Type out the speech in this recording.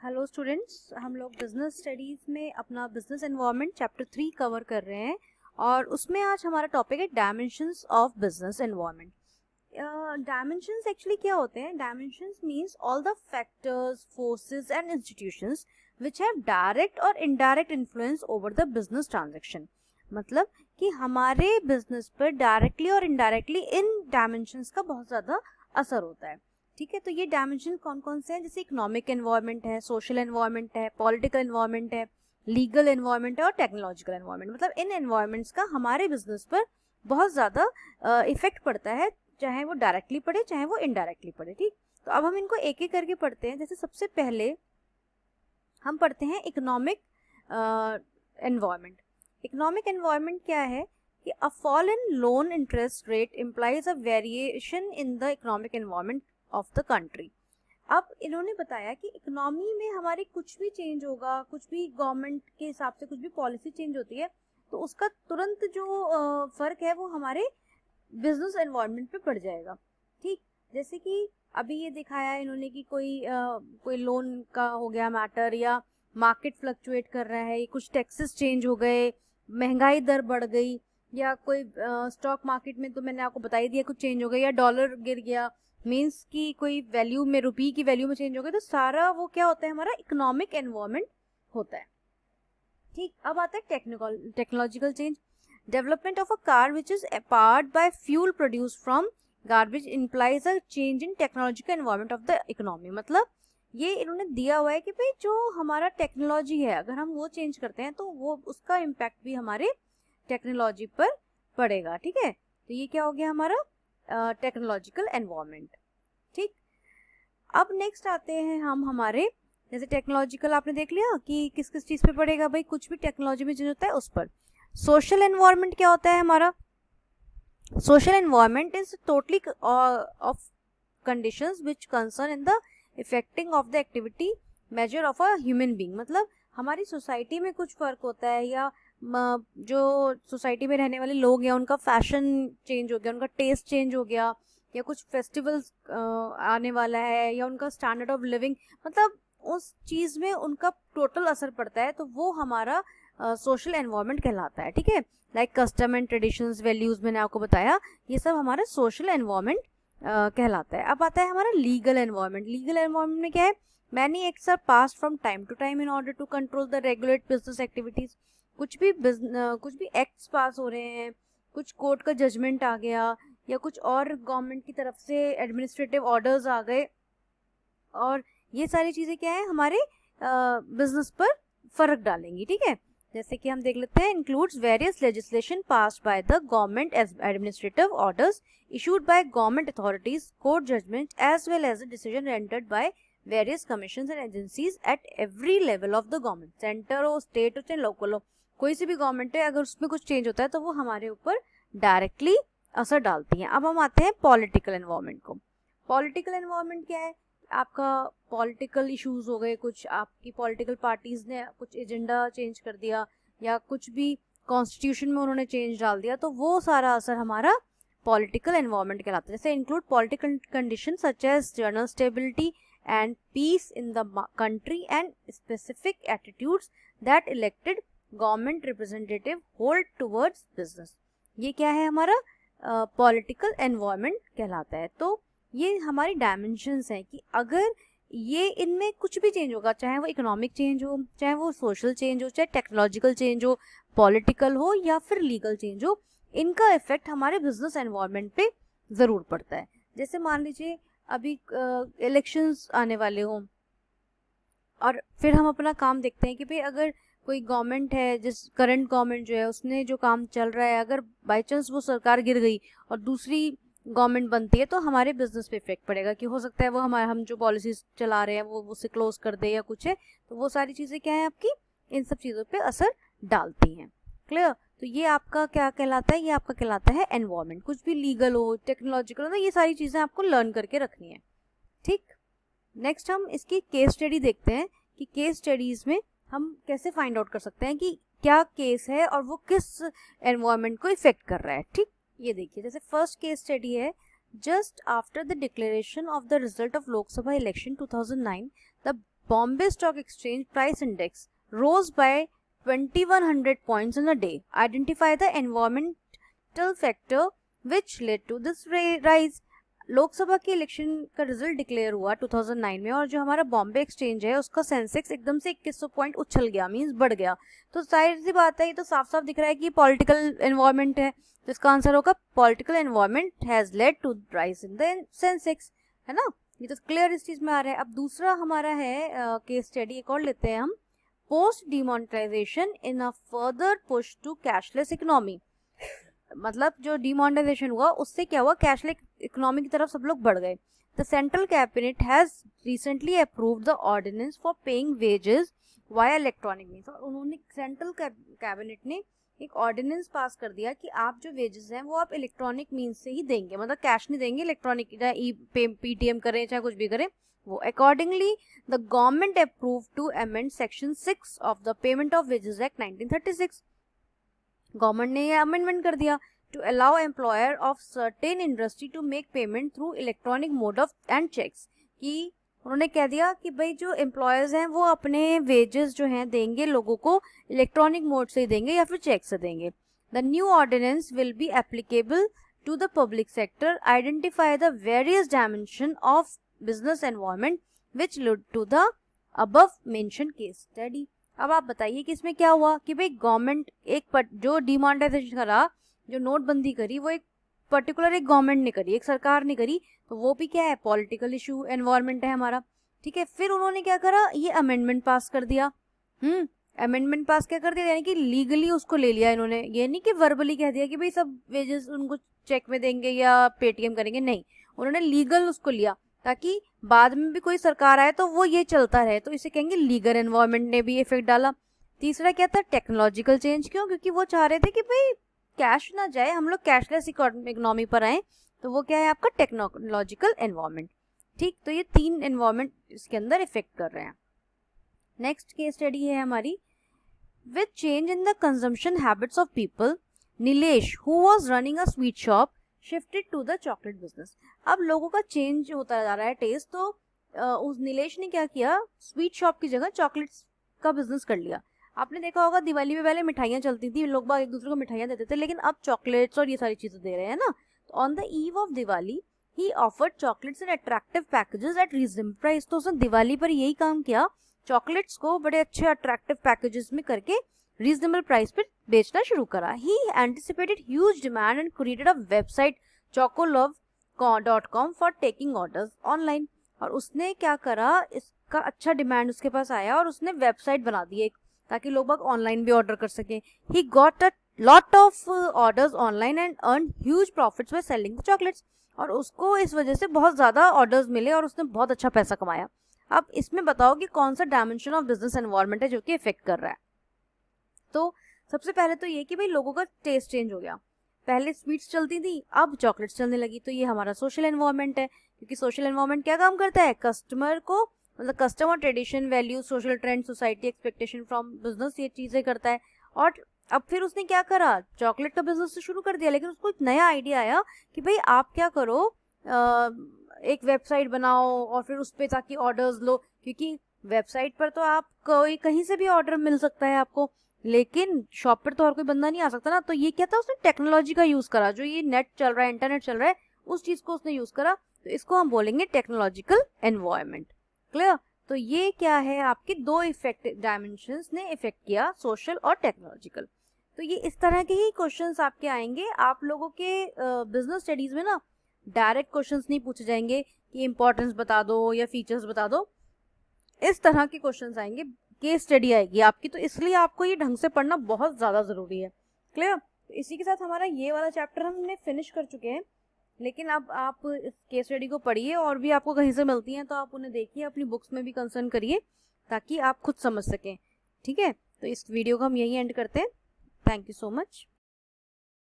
Hello students, हम लोग business studies में अपना बिजनेस एनवायरनमेंट चैप्टर 3 कवर कर रहे हैं और उसमें आज हमारा टॉपिक है dimensions of business environment. Dimensions actually क्या होते हैं? Dimensions means all the factors, forces and institutions which have direct और indirect influence over the business transaction. मतलब कि हमारे बिजनेस पर डायरेक्टली और इनडायरेक्टली इन डायमेंशंस का बहुत ज़्यादा असर होता है। ठीक है, तो ये डायमेंशन कौन कौन से हैं? जैसे इकोनॉमिक एनवायरनमेंट है, सोशल एनवायरनमेंट है, पॉलिटिकल एनवायरनमेंट है, लीगल एनवायरनमेंट है और टेक्नोलॉजिकल एनवायरनमेंट। मतलब इन एनवायरनमेंट्स का हमारे बिजनेस पर बहुत ज़्यादा इफेक्ट पड़ता है, चाहे वो डायरेक्टली पड़े चाहे वो इनडायरेक्टली पड़े। ठीक, तो अब हम इनको एक एक करके पढ़ते हैं। जैसे सबसे पहले हम पढ़ते हैं इकोनॉमिक एनवायरनमेंट। इकोनॉमिक एनवायरनमेंट क्या है कि a fall in loan interest rate implies a variation in the economic environment of the country. अब इन्होंने बताया कि इकोनॉमी में हमारी कुछ भी चेंज होगा, कुछ भी गवर्नमेंट के हिसाब से कुछ भी पॉलिसी चेंज होती है, तो उसका तुरंत जो फर्क है वो हमारे बिजनेस एनवायरनमेंट पे पड़ जाएगा। ठीक, जैसे कि अभी ये दिखाया है इन्होंने कि कोई लोन का हो गया मैटर, या मार्केट फ्लक्चुएट कर रहा है, कुछ टैक्सेस चेंज हो गए, महंगाई दर बढ़ गई, या कोई स्टॉक मार्केट में तो मैंने आपको बता ही दिया कुछ चेंज हो गया, या डॉलर गिर गया, मीन्स कि कोई वैल्यू में, रुपी की वैल्यू में चेंज हो गया, तो सारा वो क्या होता है? हमारा इकोनॉमिक एनवायरनमेंट होता है। ठीक, अब आता है technological change. Development of a car which is powered by fuel produce from garbage implies a change in technological environment of the economy. मतलब ये इन्होंने दिया हुआ है कि भाई जो हमारा टेक्नोलॉजी है, अगर हम वो चेंज करते हैं तो वो उसका इम्पैक्ट भी हमारे टेक्नोलॉजी पर पड़ेगा। ठीक है, तो ये क्या हो गया हमारा टेक्नोलॉजिकल एनवायरनमेंट। ठीक, अब नेक्स्ट आते हैं हम हमारे, जैसे टेक्नोलॉजिकल आपने देख लिया कि किस किस चीज़ पे पड़ेगा, भाई कुछ भी टेक्नोलॉजी में चेंज होता है उस पर। सोशल एनवायरनमेंट क्या होता है हमारा? Social environment is totally off conditions which concern in the affecting of the activity measure of a human being। मतलब हमारी सोसाइटी में कुछ फर्क होता है, या जो सोसाइटी में रहने वाले लोग हैं उनका फैशन चेंज हो गया, उनका टेस्ट चेंज हो गया, या कुछ फेस्टिवल्स आने वाला है, या उनका स्टैंडर्ड ऑफ लिविंग, मतलब उस चीज़ में उनका टोटल असर पड़ता है, तो वो हमारा सोशल एनवायरनमेंट कहलाता है। ठीक है, like custom and traditions, values मैंने आपको बताया, ये सब हमारा सोशल एनवायरनमेंट कहलाता है। अब आता है हमारा लीगल एनवायरनमेंट। लीगल एनवायरनमेंट में क्या है? Many acts are passed from time to time in order to control the regulate business activities. कुछ भी एक्ट्स पास हो रहे हैं, कुछ कोर्ट का जजमेंट आ गया, या कुछ और गवर्नमेंट की तरफ से एडमिनिस्ट्रेटिव ऑर्डर्स आ गए, और ये सारी चीज़ें क्या है? हमारे बिजनेस पर फर्क डालेंगी। ठीक है, जैसे कि हम देख लेते हैं, includes various legislation passed by the government as administrative orders issued by government authorities, court judgment, as well as a decision rendered by various commissions and agencies at every level of the government, centre हो, state हो, चाहे local हो, कोई सी भी government है, अगर उसमें कुछ चेंज होता है तो वो हमारे ऊपर डायरेक्टली असर डालती हैं। अब हम आते हैं पॉलिटिकल एनवायरनमेंट को। पॉलिटिकल एनवायरनमेंट क्या है? आपका पॉलिटिकल इश्यूज हो गए, कुछ आपकी पॉलिटिकल पार्टीज ने कुछ एजेंडा चेंज कर दिया, या कुछ भी कॉन्स्टिट्यूशन में उन्होंने चेंज डाल दिया, तो वो सारा असर हमारा पॉलिटिकल एनवायरनमेंट कहलाता है। जैसे include political condition such as general stability and peace in the country and specific attitudes that elected government representative hold towards business. ये क्या है? हमारा पॉलिटिकल एनवायरनमेंट कहलाता है। तो ये हमारी डायमेंशंस हैं कि अगर ये इनमें कुछ भी चेंज होगा, चाहे वो इकोनॉमिक चेंज हो, चाहे वो सोशल चेंज हो, चाहे टेक्नोलॉजिकल चेंज हो, पॉलिटिकल हो, या फिर लीगल चेंज हो, इनका इफेक्ट हमारे बिजनेस एनवायरनमेंट पे ज़रूर पड़ता है। जैसे मान लीजिए अभी इलेक्शंस आने वाले हों, और फिर हम अपना काम देखते हैं कि भाई अगर कोई गवर्नमेंट है, जिस करंट गवर्नमेंट जो है उसने जो काम चल रहा है, अगर बाई चांस वो सरकार गिर गई और दूसरी गवर्नमेंट बनती है, तो हमारे बिजनेस पे इफेक्ट पड़ेगा, कि हो सकता है वो हम जो पॉलिसीज चला रहे हैं वो उसे क्लोज कर दे या कुछ है। तो वो सारी चीज़ें क्या है आपकी, इन सब चीज़ों पे असर डालती हैं। क्लियर? तो ये आपका क्या कहलाता है? ये आपका कहलाता है एनवायरनमेंट। कुछ भी लीगल हो, टेक्नोलॉजिकल हो, तो ये सारी चीज़ें आपको लर्न करके रखनी है। ठीक, नेक्स्ट हम इसकी केस स्टडी देखते हैं कि केस स्टडीज़ में हम कैसे फाइंड आउट कर सकते हैं कि क्या केस है और वो किस एनवायरनमेंट को इफेक्ट कर रहा है। ठीक, ये देखिए, जैसे फर्स्ट केस स्टडी है, just after the declaration of the result of Lok Sabha election 2009 the Bombay Stock Exchange price index rose by 2100 points in a day. Identify the environmental factor which led to this rise. Lok Sabha के election का result declare हुआ 2009 में, और जो हमारा Bombay exchange है उसका Sensex एकदम से 2100 पॉइंट उछल गया, मींस बढ़ गया. तो जाहिर सी बात है, ये तो साफ साफ दिख रहा है कि पॉलिटिकल एनवायरनमेंट है. तो इसका आंसर होगा political environment has led to rise in the Sensex, है ना. ये तो क्लियर इस चीज में आ रहा है. अब दूसरा हमारा है केस स्टडी, एक और लेते हैं हम. Post demonetisation in a further push to cashless economy. मतलब जो डिमोनेटाइजेशन हुआ उससे क्या हुआ, कैशलेस इकोनॉमी की तरफ सब लोग बढ़ गए. The central cabinet has recently approved the ordinance for paying wages via electronic means. उन्होंने सेंट्रल कैबिनेट ने एक ऑर्डिनेंस पास कर दिया कि आप जो वेजेस हैं वो आप इलेक्ट्रॉनिक मीन्स से ही देंगे, मतलब कैश नहीं देंगे, इलेक्ट्रॉनिक चाहे पीटीएम करें चाहे कुछ भी करें वो. Accordingly the government approve to amend section 6 of the payment of wages act 1936. Government ने ये अमेंडमेंट कर दिया to allow employer of certain industry to make payment through electronic mode of and cheques. कि उन्होंने कह दिया कि भाई जो एम्प्लॉयर्स हैं वो अपने वेजेस जो हैं देंगे लोगों को इलेक्ट्रॉनिक मोड से ही देंगे या फिर चेक से देंगे. The new ordinance will be applicable to the public sector. Identify the various dimension of business environment which lead to the above mention case study. अब आप बताइए कि इसमें क्या हुआ कि भाई गवर्नमेंट जो डिमोनेटाइजेशन करा, जो नोटबंदी करी, वो एक पर्टिकुलर एक गवर्नमेंट ने करी, एक सरकार ने करी, तो वो भी क्या है, पॉलिटिकल इशू एनवायरनमेंट है हमारा. ठीक है, फिर उन्होंने क्या करा, ये अमेंडमेंट पास कर दिया. अमेंडमेंट पास क्या कर दिया, यानी कि लीगली उसको ले लिया इन्होंने. ये नहीं कि वर्बली कह दिया कि भाई सब वेजेस उनको चेक में देंगे या पेटीएम करेंगे, नहीं, उन्होंने लीगल उसको लिया ताकि बाद में भी कोई सरकार आए तो वो ये चलता रहे. तो इसे कहेंगे लीगल एनवायरनमेंट ने भी इफेक्ट डाला. तीसरा क्या था, टेक्नोलॉजिकल चेंज. क्यों, क्योंकि वो चाह रहे थे कि भाई कैश ना जाए, हम लोग कैशलेस इकोनॉमी पर आए. तो वो क्या है आपका टेक्नोलॉजिकल एनवायरनमेंट. ठीक, तो ये 3 एनवायरनमेंट इसके अंदर इफेक्ट कर रहे हैं. नेक्स्ट केस स्टडी है हमारी. With change in the consumption habits of people, Nilesh who was running a sweet shop shifted to the chocolate business. अब लोगों का चेंज होता जा रहा है टेस्ट, तो उस नीलेश ने क्या किया, स्वीट शॉप की जगह चॉकलेट्स का बिजनेस कर लिया. आपने देखा होगा दिवाली में पहले मिठाइयाँ चलती थी, लोग बाग एक दूसरे को मिठाइयाँ देते थे, लेकिन अब चॉकलेट्स और ये सारी चीजें दे रहे हैं ना. तो on the eve of Diwali he offered chocolates in attractive packages eight reasonable price. तो उसने दिवाली पर यही काम किया, चॉकलेट्स को बड़े अच्छे अट्रैक्टिव पैकेजेस में करके रीजनेबल प्राइस पे बेचना शुरू करा. He anticipated huge demand and created a website chocolove.com for taking orders online. और उसने क्या करा, इसका अच्छा डिमांड उसके पास आया और उसने वेबसाइट बना दी एक, ताकि लोग बाग ऑनलाइन भी ऑर्डर कर सकें. He got a lot of orders online and earn huge profits by selling the chocolates. और उसको इस वजह से बहुत ज़्यादा ऑर्डर्स मिले और उसने बहुत अच्छा पैसा कमाया. अब इसमें बताओ कि कौन सा डायमेंशन ऑफ बिजनेस एनवायरनमेंट है जो कि इफेक्ट कर रहा है. तो सबसे पहले तो ये कि भाई लोगों का टेस्ट चेंज हो गया. पहले स्वीट्स चलती थी, अब चॉकलेट्स चलने लगी. तो ये हमारा सोशल एनवायरनमेंट है, क्योंकि सोशल एनवायरनमेंट क्या काम करता है, कस्टमर को, मतलब customer, tradition, value, social trend, society expectation from business, ये चीजें करता है. और अब फिर उसने क्या करा, चॉकलेट का बिजनेस तो शुरू कर दिया, लेकिन उसको एक नया आइडिया आया कि भाई आप क्या करो, एक वेबसाइट बनाओ और फिर उस पर ताकि ऑर्डर्स लो. क्योंकि वेबसाइट पर तो आप कोई कहीं से भी ऑर्डर मिल सकता है आपको, लेकिन शॉप पर तो और कोई बंदा नहीं आ सकता ना. तो ये क्या था, उसने टेक्नोलॉजी का यूज करा, जो ये नेट चल रहा है, इंटरनेट चल रहा है, उस चीज को उसने यूज करा. तो इसको हम बोलेंगे टेक्नोलॉजिकल एनवायरनमेंट. क्लियर. तो ये क्या है, आपके 2 इफेक्ट डायमेंशंस ने इफेक्ट किया, सोशल और टेक्नोलॉजिकल. तो ये इस तरह के ही क्वेश्चंस आपके आएंगे. आप लोगों के बिजनेस स्टडीज में ना डायरेक्ट क्वेश्चंस नहीं पूछे जाएंगे कि इंपॉर्टेंस बता दो या फीचर्स बता दो. इस तरह के क्वेश्चंस आएंगे, केस स्टडी आएगी आपकी. तो इसलिए आपको ये ढंग से पढ़ना बहुत ज़्यादा ज़रूरी है. क्लियर. तो इसी के साथ हमारा ये वाला चैप्टर हमने फिनिश कर चुके हैं. लेकिन अब आप इस केस स्टडी को पढ़िए, और भी आपको कहीं से मिलती हैं तो आप उन्हें देखिए, अपनी बुक्स में भी कंसर्न करिए ताकि आप खुद समझ सकें. ठीक है, तो इस वीडियो को हम यहीं एंड करते हैं. Thank you so much.